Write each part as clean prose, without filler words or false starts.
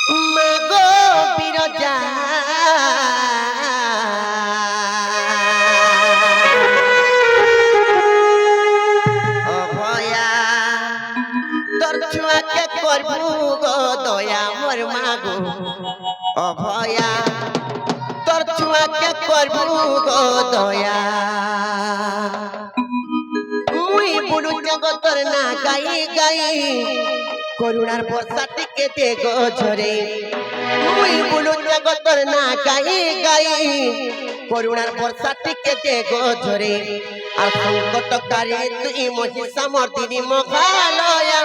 মাগো বিরজা অভয়া তোর ছুয়াকে করবু গো দয়া মোর মাগো অভয়া তোর ছুয়াকে করবু গো দয়া মুই বুড়ু জগতর না গাই গাই করুণার বর্ষা টিকে দে গো ঝরে মুই বুড়ু জগতর না গাই গাই করুণার বর্ষা টিকে দে গো ঝরে আর সংকটকারী তুই মহিষা মর্দিনী মহালয়া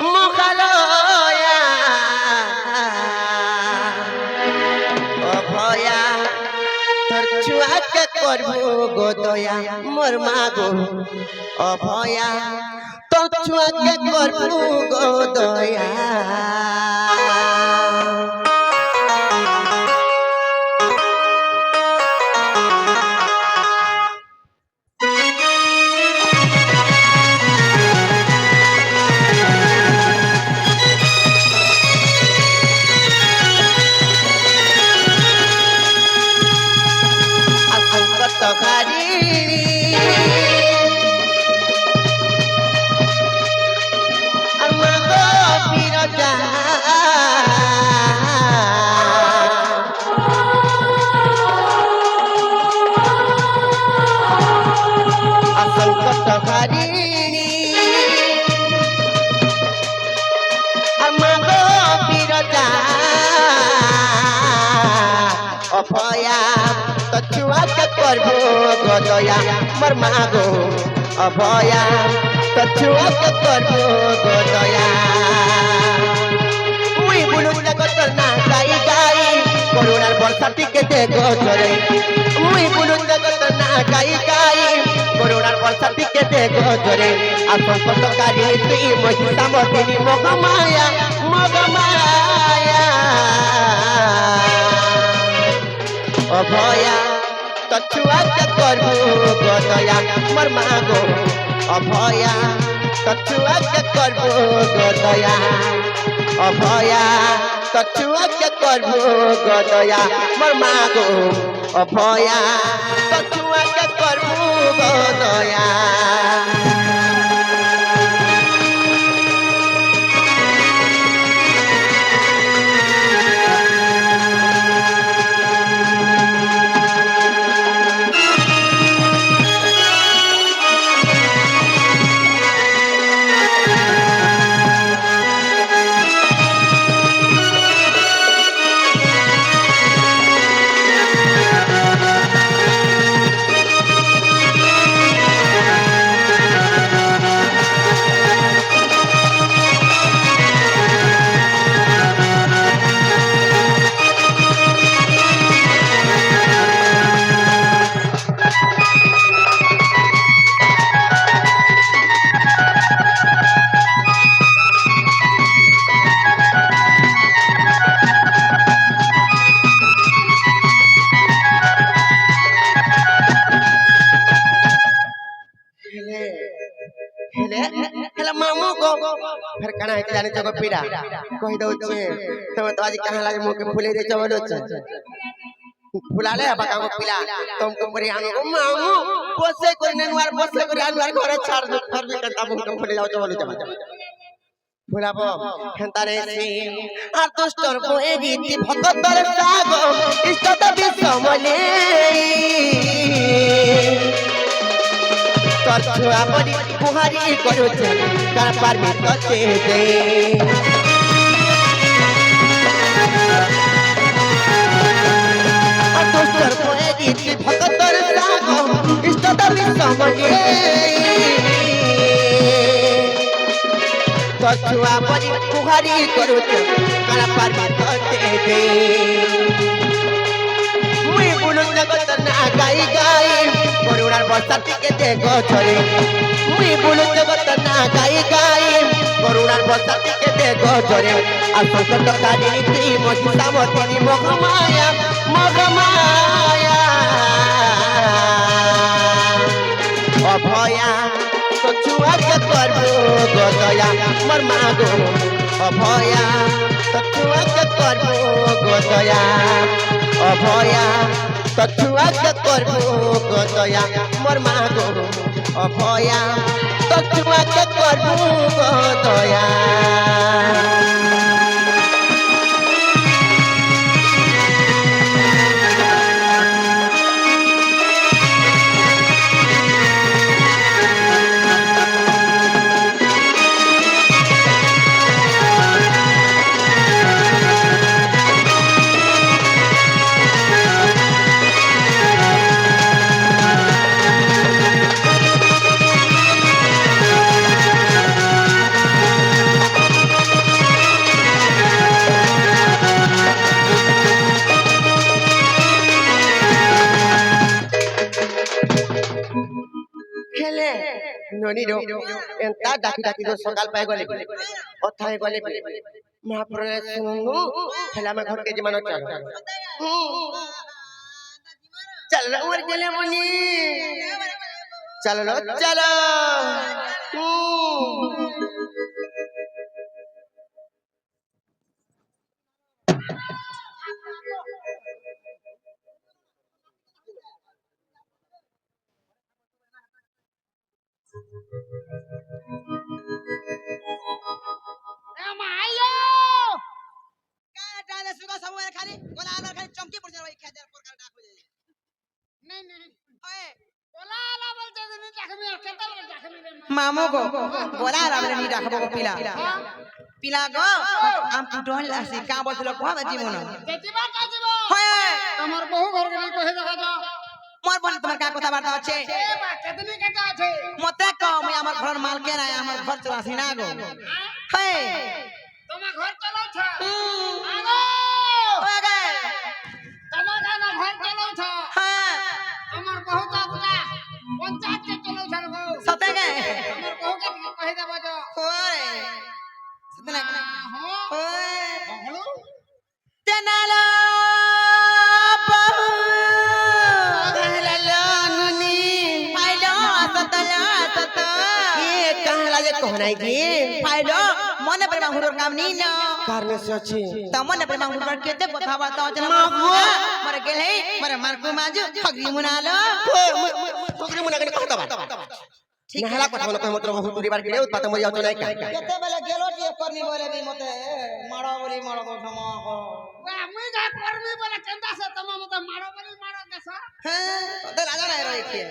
মহালয়া অভয়া তোর ছুয়াকে করবো গো দয়া মোর মাগো অভয়া তোর ছুয়াকে করবো গো দয়া অভয়া তো ছুয়াকে করবো গো দয়া মোর মাগো অভয়া তো ছুয়াকে করবো গো দয়া মুই বুলু জগত না গাই গাই করুণার বর্ষা টিকে দে গো ঝরে মুই বুলু জগত না গাই গাই করুণার বর্ষা টিকে দে গো ঝরে আর সংকটকারী তুই মহিষা মর্দিনী মহামায়া মহামায়া অভয়া তো ছুয়াকে করবো গো দয়া মোর মাগো অভয়া তো ছুয়াকে করবো গো দয়া অভয়া তো ছুয়াকে করবো গো দয়া মোর মাগো অভয়া তো ছুয়াকে করবো গো দয়া मामू को फिर कना है जाने जगह पीड़ा कहि दउ छे तमे तो आज कहां लागे मुके फुले दे चवलो छे फुलाले बाका को पिला तुमको परी आनो मामू बसे करने नवार बसे कर आनवार घरे छाड़ दो घर में कंता मुके फुले जाओ चवलो चवलो फुलाबो हेंता रे सी आ दुष्टर को ए रीति भगतर सागो इष्ट दबी समले তোর ছোয়া বড়ি কুহারি করছে তার পারবি করতে দে তোর কোয়ে দিতি ভগতর রাগ ইষ্ট দাবি সময়ে তোর ছোয়া বড়ি কুহারি করছে তার পারবি করতে দে মুই বুলু জগত না গাই গাই করুণার বর্ষা টিকে দে গো ঝরে মুই বুলু জগত না গাই গাই করুণার বর্ষা টিকে দে গো ঝরে আর সংকটকারী তুই মহিষা মর্দিনী মহামায়া মহামায়া অভয়া তো ছুয়াকে করবো গো দয়া মোর মাগো অভয়া তো ছুয়াকে করবো দয়া অভয়া তছুয়াকে করবো গো দয়া মোর মা গো অভয়া তছুয়াকে করবো গো দয়া খেলে ননির এন্তা ডাকি ডাকি গো সকাল পাই গলে অথায় গলে মহাপ্রণয় শুনু খেলে আমার ঘরকে জীবন চল চল ওর গেলে মনি চলো চলো मामो को बोला रामले नी डाकबो को पिला पिला गो आम टुटल आसी का बोलथलो को बाजी मन जेतिबा का जीवो होय तमर बहु घर के कहे देखा जा मोर बन तमर का কথা বার্তা আছে ए बा केतनी केटा আছে मते को मैं हमर घर मालके ना हमर घर चलासी ना गो हे तमा घर चलाउ छ आगो ओगे तमा गाना घर चलाउ छ हां हमर बहु का बुता पंचायत के चलाउ छ गो सते गे हमर बहु के कहे देबो जो होय सते ना हो होय हलो तेनाला बहु कहला नुनी फाइलो सतला सत ये कहला जे कहनाई जी फाइलो मने पर मांगुर काम नी न कारण से अछि त मने पर मांगुर केते কথা বার্তা আছে না मरे गेले मरे मारकु माजु ठगी मुनालो ठगरी मुना के कहता बा नहला কথা न कह मतलब बहुत दूरी बार के उत्पात मरि जातो नाही का केते बेले गेलो टी करनी बोले भी मते मारो बोली मारो तो ठमा को वा मुई जा करमी बोले केंदा से तमा मते मारो बोली मारो देसा हैं तो राजा नहीं रही के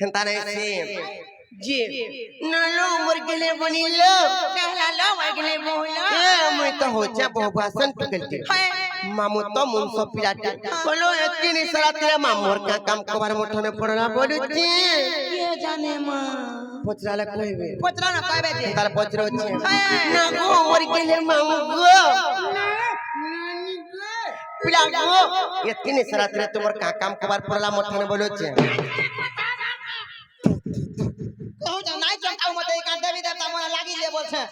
हेंता नहीं से जी नलो मर गेले बनिलो कहला लो मर गेले बोलो ए मैं तो हो जा बहु भाषण पकलते मामू तो मुन सब पिलाते बोलो एकिनी सराते मामूर का काम कबार मोठने पड़ना पड़ुची के जाने मां पचराला कहबे पचरा न कहबे जे तार पचरो छी ना गो मर गेले मामू गो नानी के पिला गो एकिनी सराते तुमर का काम कबार पड़ला मोठने बोलो छी कहू जा नहीं चंकाऊ मते का देवी देवता मोरा लागी ले बोल छे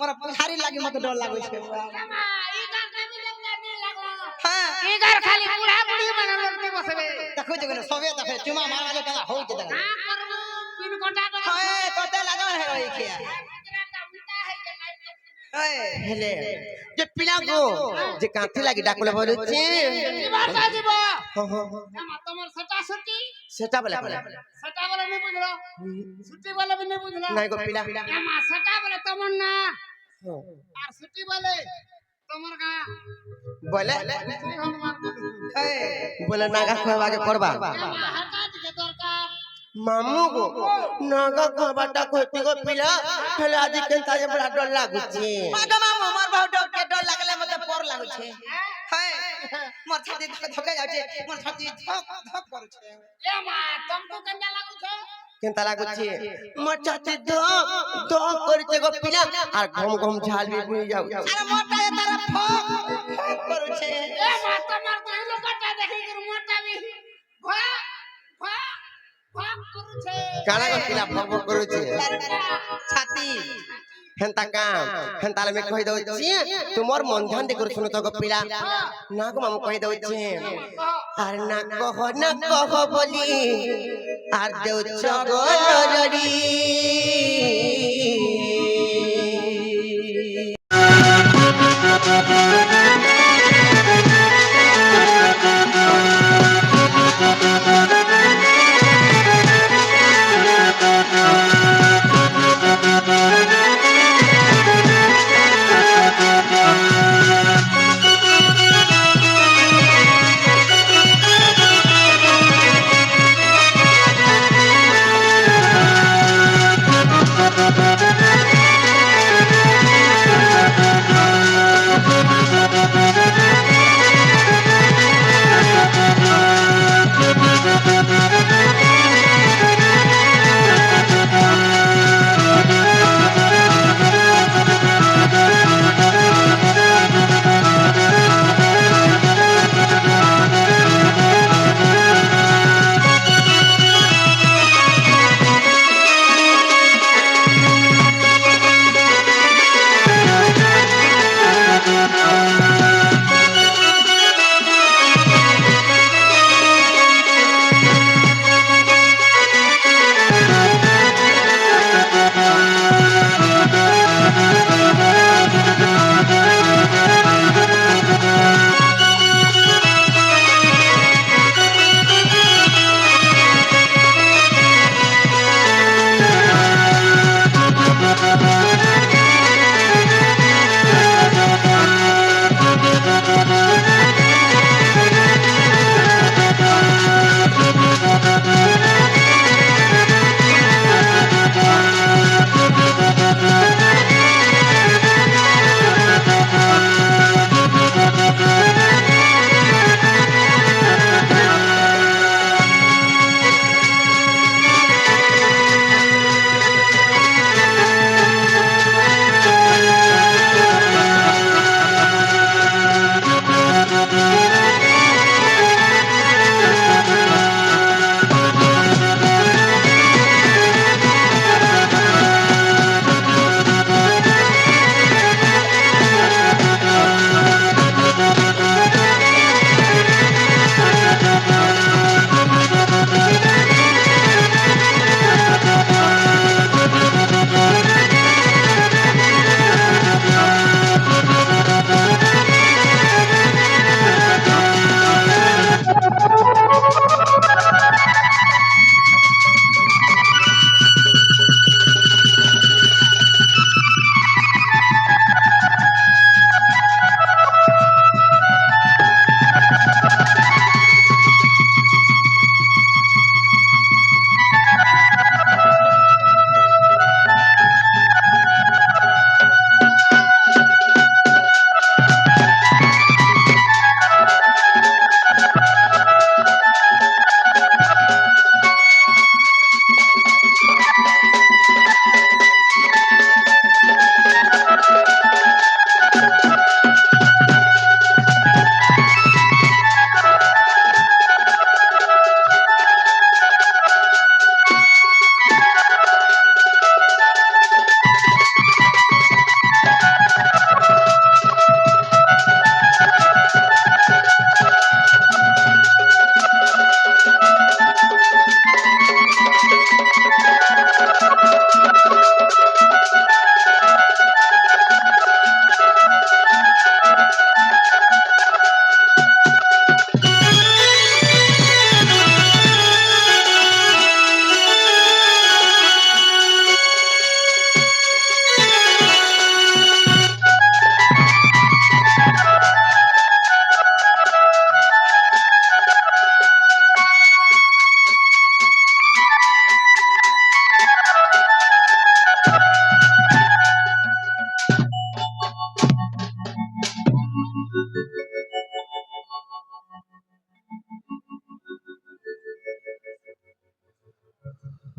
मोरा पुखारी लागी मते डर लागै छे तमा ई घर के भी नहीं लगो हां ई घर खाली बूढ़ा बूढ़ी बना लगते बसबे देखो जगन सबे देखे चुमा मारवा ले कला हो जते का करबो पिन कोटा कर हाय तोते लागल है रही के हेले जे पिला गो जे कांथी लागी डाकुले बोलो छी जीवा का जीवा हो हो तमा तमर सटा सटी सेटा बोला सटा वाला नहीं बुझलो सुटी वाला भी नहीं बुझलो नहीं गो पिला एमा सटा वाला तमन्ना और सुटी वाले तमर का बोले श्री हनुमान ए बोले नागा खवा के करबा एमा हटा के दरकार मामू गो नागा खवाटा कोती गो पिला हेले आज केनता जे बड़ा डर लागु छी मागा मामू मोर बहुत डर के डर लागले मते पर लागु छे हाय मोर छाती धक जाय छे मोर छाती धक धक करू छे एमा तुमको कंजा लागू छे केनता लागु छी मोर छाती दो दो करते गो पिला और घम घम झाल भी बुई जाऊ अरे मोटा ये तारा फक करू छे एमा तमर तो हिलो कटा देखि कर मोटा भी भा भा भा करू छे काना गो पिला भग करू छी छाती हेंता काम हेंता में कहि दउ छी तुमर मन ध्यान दे कर सुनो तो गो पिला ना को मामू कहि दउ छी আর না কহ বলি আর দেউ চগলরি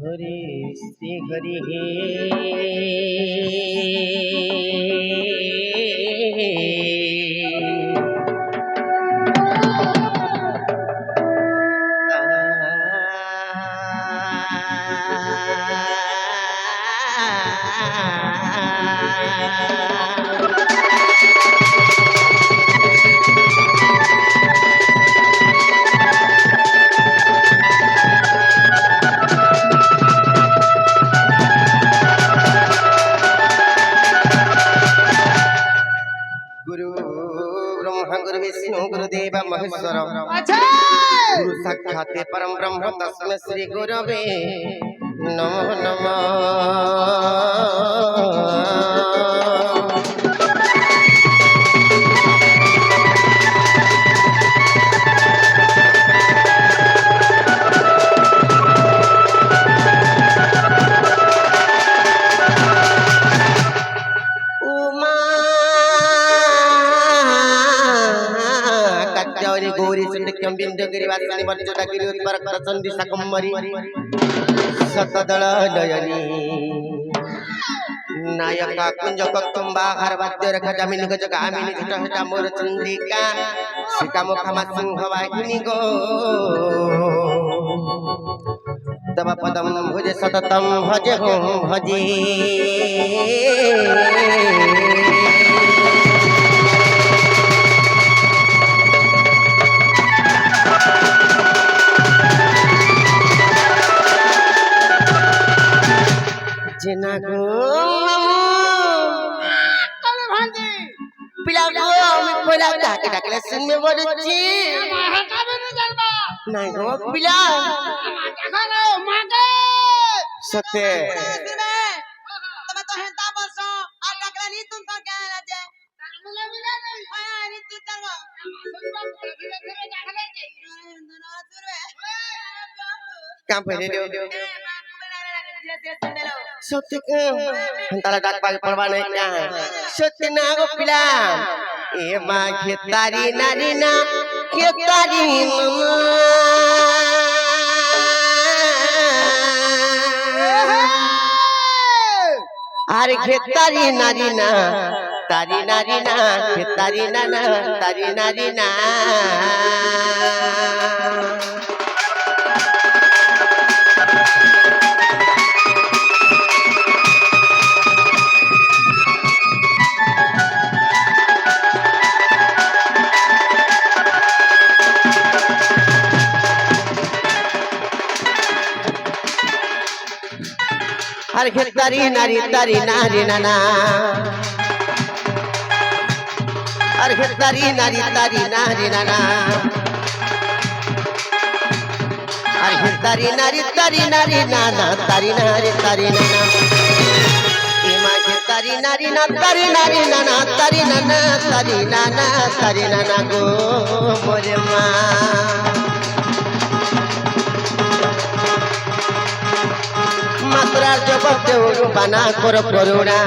হরি শ্রী হরি হে गुरु ब्रह्मा गुरु विष्णु गुरुदेव महेश्वर अच्छा गुरु साक्षात् परम ब्रह्म तस्मै श्री गुरवे नमो नमः गौरी सुंदक्यम बिंदगिरी वासिनी वज्रगिरी उत्पर चंदी सकम्मरी शतदल नयनी नायका कुंज कुंभा हरवाद्य रेखा जामिनी गज गामिनी झट हटा मोर चंद्रिका सीता मुखमा सिंह वाहिनी गो तव पदम भुज सततम भजे हो भजे जना गो कल भांजी पिला गो আমি কইলা ডাকে ডাকলে শুনবে বলছি माहा का भी नहीं जानबा নাই গো পিলা देखा ना मागे সতে તમે તો હેતા બસો આ ડકલા ની તું તો કે રાજે मिले मिले नहीं હા ની તું કરવો धीरे धीरे देखले जाई ધનવા સુરવે કામ પરે રે ધીરે ધીરે સુંદરો সত্যি কে তারা ডাক পাগে পড়বা নাই কা সত্যি না গো পিলা এ মা খেতারি নারী না খেতারি মামা আর খেতারি নারী না তারি নারী না খেতারি না না তারি নারী না আর খেতারি নারী তারি নারী নানা আর খেতারি নারী তারি নারী নানা আর খেতারি নারী তারি নারী নানা তারি নারী তারি নানা এমা খেতারি নারী না তারি নারী নানা তারি নানা তারি নানা তারি নানা গো মোরে মা মাতরার জগৎ দেউ বানা কর করুণা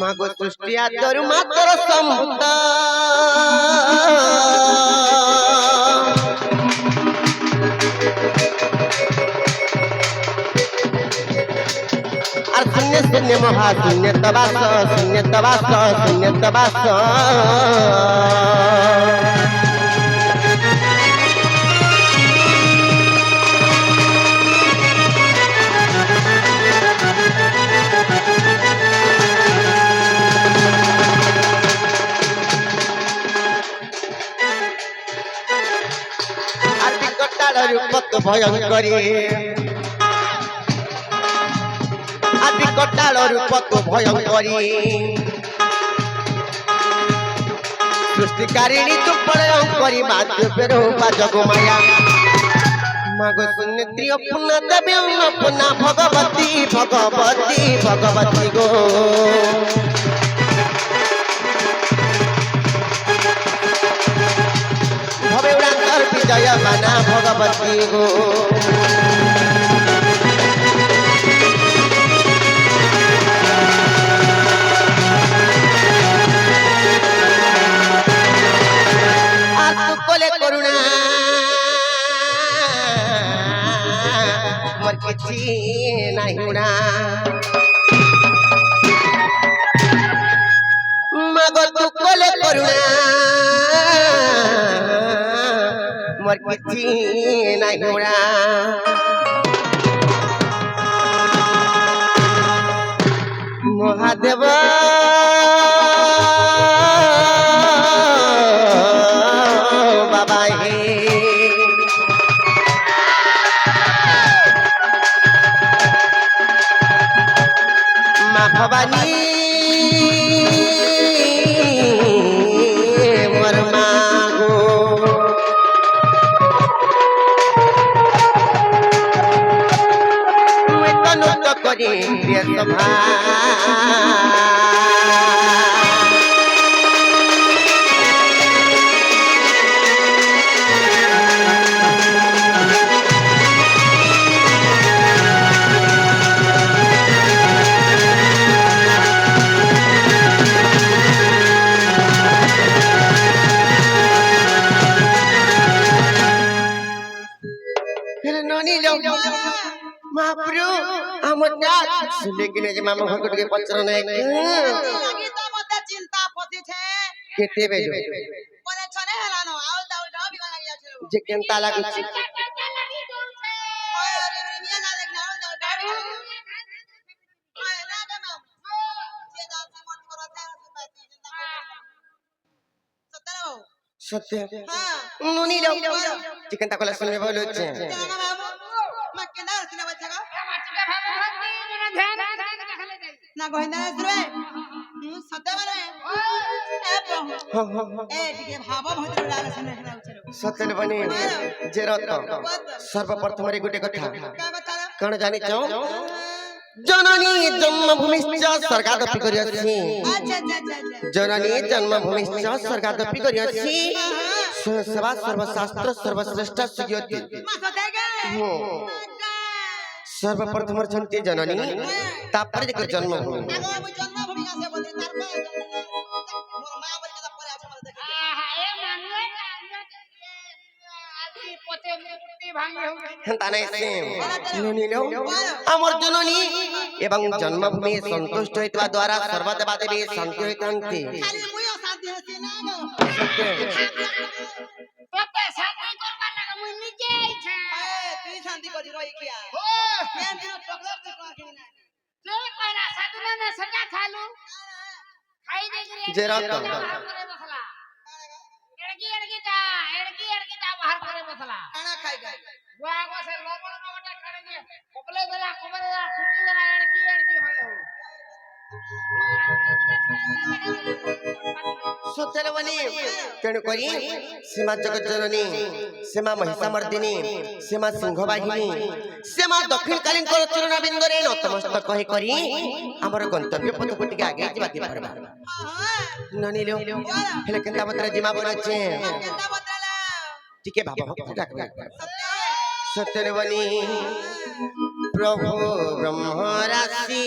মাগো সৃষ্টি আদর মাতর সম্ভূত আর শূন্য শূন্য মহা শূন্য তবাস শূন্য তবাস শূন্য তবাস আর বিকটাল রূপত ভয়ঙ্করী আদি কটাল রূপত ভয়ঙ্করী সৃষ্টিকারিণী তু প্রলয়ঙ্করী মাধবের রূপা জগমায়া মাগো সুনেত্রী অপুনা দেবী অপুনা ভগবতী ভগবতী ভগবতী গো ভবে উড়ান্তর বিজয় মানা ভগবতী গো କିଛି ନାହିଁ ଉଣା ମାଗ ତୁ କଲେ କରୁଣା ମୋର କିଛି ନାହିଁ ଉଣା মহাদেব বাবা হে মা ভবানী মোর মা গো তনুত করি প্রিয় সভা महाप्रभु हमर डाक लेकिन जे मामा घर के पचर नहीं लगी तो मते चिंता पति छे केते बेजो कोने छने हला न आउल दाउल ढ बिगा लागि जाछे जे केनता लागु छी ओए अरे मिया ना लग ना आउल दाउल ढ बिगा ओए ना गमा जे दाल से मन करत है से बाती चिंता सतरो सत्य हां नुनी लो जे केनता कोला सुनबे बोलो छे ना गोहिंदा सुरे सत्य माने ए प्रभु ए ठीक भाव भद्र डाल सुने सुना उचरो सत्य बनी जे रत सर्वप्रथम रे गुटे कथा का बता कोन जानि छौ जननी जन्मभूमिश्च स्वर्गादपि करियसि अच्छा जननी जन्मभूमिश्च स्वर्गादपि करियसि सेवा सर्वशास्त्र सर्वश्रेष्ठ सुयोति मा सत्य के सर्वप्रथम छन्ति जननी तापर जे जन्मभूमि आगो जन्मभूमि का से बोलते तार पे मोर मां पर के परे आछे मते देखे ए मानुए आजी पते मुक्ति भांगी हो गई हंता नहीं से ननी लो अमर जननी एवं जन्मभूमि संतुष्ट होइतबा द्वारा सर्वदेवा देवी शांति होइतन्ति खाली मुयो शांति हसी ना गो पते शांति करबा लगा मुई निजे आई छे ए तू शांति करी रही किया ओ केन दिन चॉकलेट दे को कि ना जे कोइला साधुना ने सजा खालू खाई दे रे जे रात करे बसला एड़की ता बाहर करे बसला खाना खाई गई बुआ को से लोबड़ मोटा करे दे कोपले देला छुट्टी देला एड़की होय हो सत्यले बनी तेणु करी सीमा जगत जननी सीमा महिषामर्दिनी सीमा सिंहवाहिनी सीमा दक्षिण कालीन कर चरण बिंदुरे नतमस्तक कहि करी हमर गंतव्य पथ पटिके आगे जिबा दे परबा हां ननी लो हेले केनता मत्र जिमा बनचे केनता बदला टिके बाबा भक्त डाकबा सत्य सत्यले बनी प्रभु ब्रह्म राशि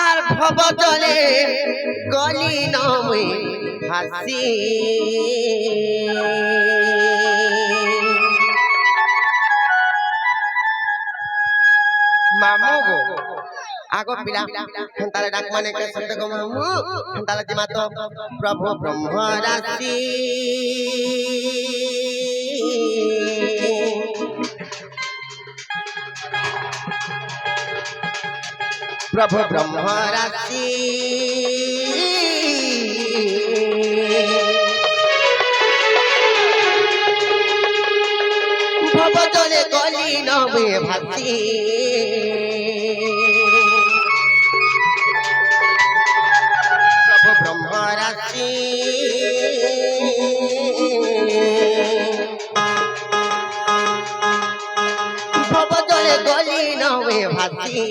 আর ভব জলে গলি নমই হাসি मामू गो आगो पिला हंताले डाक माने के शब्द गो मामू हंताले जिमा तो प्रभु ब्रह्म राशि प्रभु ब्रह्म राशि भव जले गली नमे भासी प्रभु ब्रह्म राशि भव जले गली नमे भासी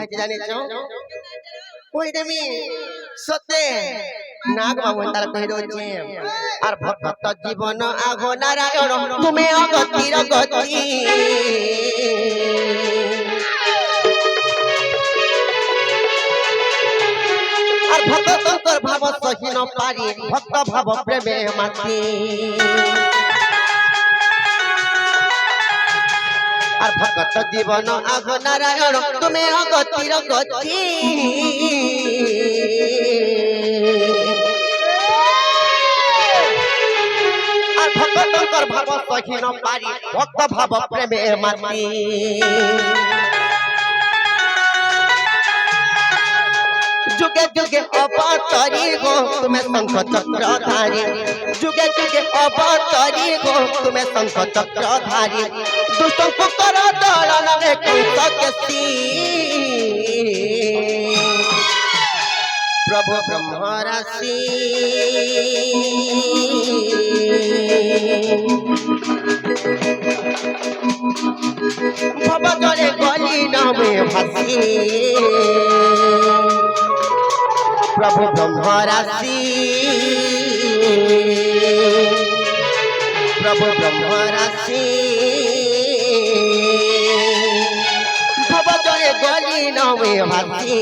ହେଇଛି ଜାଣିଛ କହିଦେମି ସତେ ନାଗ ବାବୁ ତାର କହି ଦଉଛି আর ভক্ত জীবন আগ নারায়ণ তুমি অগতির গতি আর ভক্তর ভাব সহি ন পারি ভক্ত ভাব প্রেমে মাতি আর ভক্ত জীবন আগ নারায়ণ তুমি অগতির গতি ভক্তর ভাব সহি ন পারি ভক্ত ভাব প্রেমে মাতি যুগে যুগে অবতরি গো তুমি শঙ্খ চক্রধারী যুগে যুগে অবতরি গো তুমি শঙ্খ চক্রধারী দুষ্ট পুকর দলন রে কংস কেসি প্রভু ব্রহ্ম রাশি ভব জলে গলি নামে ভাসি প্রভু ব্রহ্ম রাশি প্রভু ব্রহ্ম রাশি ভব জলে গলি নামে ভাসি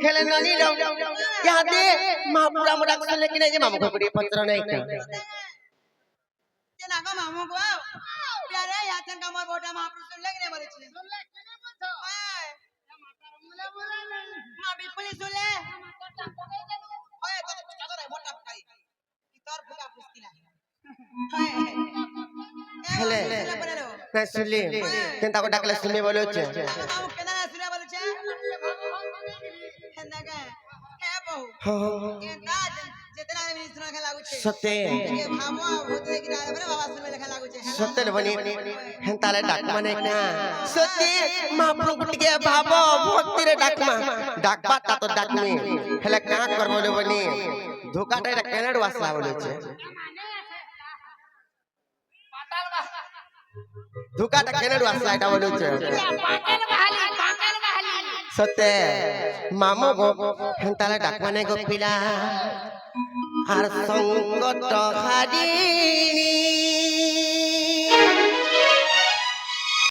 खेले ननी लो यहाँ दे महापुरा मुड़ा को लेके नहीं जे मामू को बड़ी पत्र नहीं का যে নাগো মামু গো প্যারে ইয়াতেন কামর বটা মহাপুরুষ লাগনে বলেছে মা বিপুলি শুলে ওই তো চাদর মোটা খাই কি তোর ফুকা ফুসকিলা खेले मैं सुनली केंता को डाकले सुनने बोले छे मामू केना सुने बोलेছে হেন্দা কে হে বহু हो কেনা যেতেনা মিনিস্টর কে লাগুছে सत्य के भामो होते कि रात में बाबा सुने लेखा लागुছে सत्य बनी हेंताले डाक माने ना सत्य महाप्रभु गुटिके भाबो भक्ति रे डाकमा डाकबा ता तो डाकमी हेले का करबो ले बनी धोकाटा रे केनेड वासला बोले छे धोकाटा केनेड वासला এটা बोले छे सत्य मामो गो हेंताले डाक माने गो पिला আর সংকট হারিনি